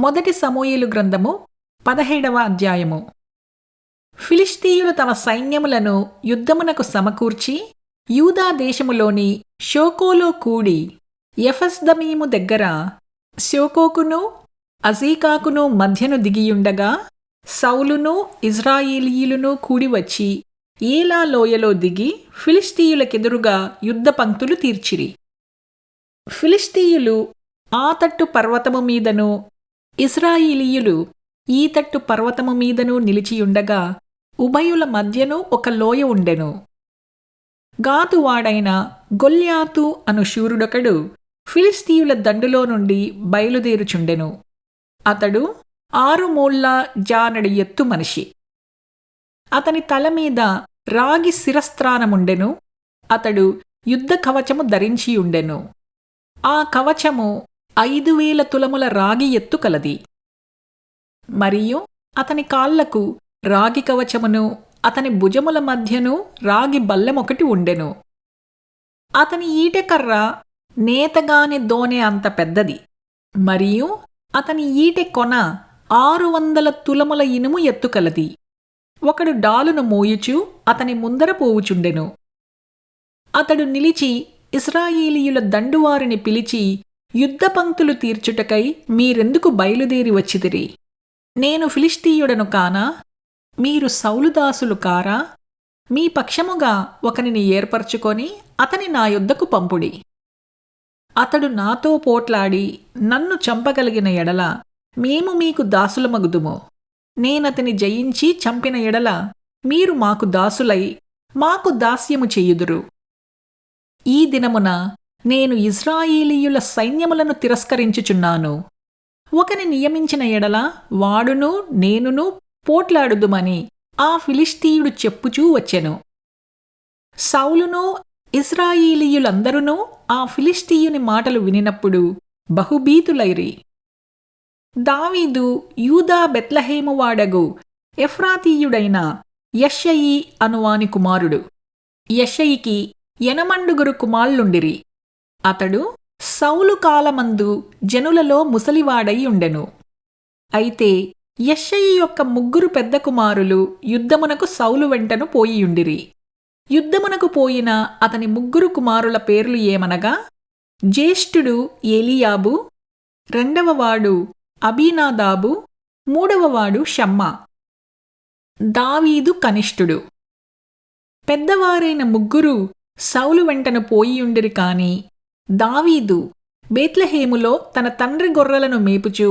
మొదటి సమూయేలు గ్రంథము 17వ అధ్యాయము. ఫిలిష్తీయులు తమ సైన్యములను యుద్ధమునకు సమకూర్చి యూదా దేశములోని షోకోలో కూడి ఎఫెస్దమీము దగ్గర శోకోకును అజీకాకును మధ్యను దిగియుండగా సౌలును ఇజ్రాయేలీయులను కూడివచ్చి ఏలా లోయలో దిగి ఫిలిష్తీయులకెదురుగా యుద్ధ పంక్తులు తీర్చిరి. ఫిలిష్తీయులు ఆ తట్టు పర్వతము మీదను ఇశ్రాయేలీయులు ఈ తట్టు పర్వతము మీదను నిలిచియుండగా ఉభయుల మధ్యను ఒక లోయ ఉండెను. గాతువాడైన గొల్యాతు అను శూరుడొకడు ఫిలిష్తీయుల దండులో నుండి బయలుదేరుచుండెను. అతడు 6 మూళ్ళ జానడి ఎత్తు మనిషి. అతని తల మీద రాగి శిరస్త్రానముండెను. అతడు యుద్ధ కవచము ధరించియుండెను. ఆ కవచము 5,000 తులముల రాగి ఎత్తు కలది. మరియు అతని కాళ్లకు రాగి కవచమును అతని భుజముల మధ్యను రాగి బల్లెమొకటి ఉండెను. అతని ఈటెకర్ర నేతగాని దోనె అంత పెద్దది. మరియు అతని ఈటె కొన 600 తులముల ఇనుము ఎత్తు కలది. ఒకడు డాలును మోయుచు అతని ముందర పోవుచుండెను. అతడు నిలిచి ఇశ్రాయేలీయుల దండువారిని పిలిచి, యుద్ధ పంక్తులు తీర్చుటకై మీరెందుకు బయలుదేరి వచ్చితిరి? నేను ఫిలిష్తీయుడను కానా? మీరు సౌలుదాసులు కారా? మీ పక్షముగా ఒకనిని ఏర్పరచుకొని అతని నా యొద్దకు పంపుడి. అతడు నాతో పోట్లాడి నన్ను చంపగలిగిన ఎడల మేము మీకు దాసులమగుదుము. నేనతని జయించి చంపిన ఎడల మీరు మాకు దాసులై మాకు దాస్యము చెయ్యుదురు. ఈ దినమున నేను ఇశ్రాయేలీయుల సైన్యములను తిరస్కరించుచున్నాను. ఒకని నియమించిన ఎడల వాడును నేనును పోట్లాడుదుమని ఆ ఫిలిష్తీయుడు చెప్పుచూ వచ్చెను. సౌలును ఇశ్రాయేలీయులందరూ ఆ ఫిలిష్తీయుని మాటలు వినినప్పుడు బహుభీతులైరి. దావీదు యూదా బెత్లెహేము వాడగు ఎఫ్రాతీయుడైన యెషయి అనువాని కుమారుడు. యెషయికి 8 కుమారులుండిరి. అతడు సౌలు కాలమందు జనులలో ముసలివాడై ఉండెను. అయితే యెషయి యొక్క 3 పెద్ద కుమారులు యుద్ధమునకు సౌలు వెంటను పోయియుండిరి. యుద్ధమునకు పోయిన అతని 3 కుమారుల పేర్లు ఏమనగా, జ్యేష్ఠుడు ఏలీయాబు, 2వవాడు అబీనాదాబు, 3వవాడు షమ్మా. దావీదు కనిష్ఠుడు. పెద్దవారైన 3 సౌలు వెంటను పోయియుండిరి కాని దావీదు బేత్లెహేములో తన తండ్రి గొర్రెలను మేపుచూ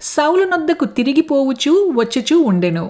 సౌలు నొద్దకు తిరిగిపోవుచూ వచ్చుచూ ఉండెను.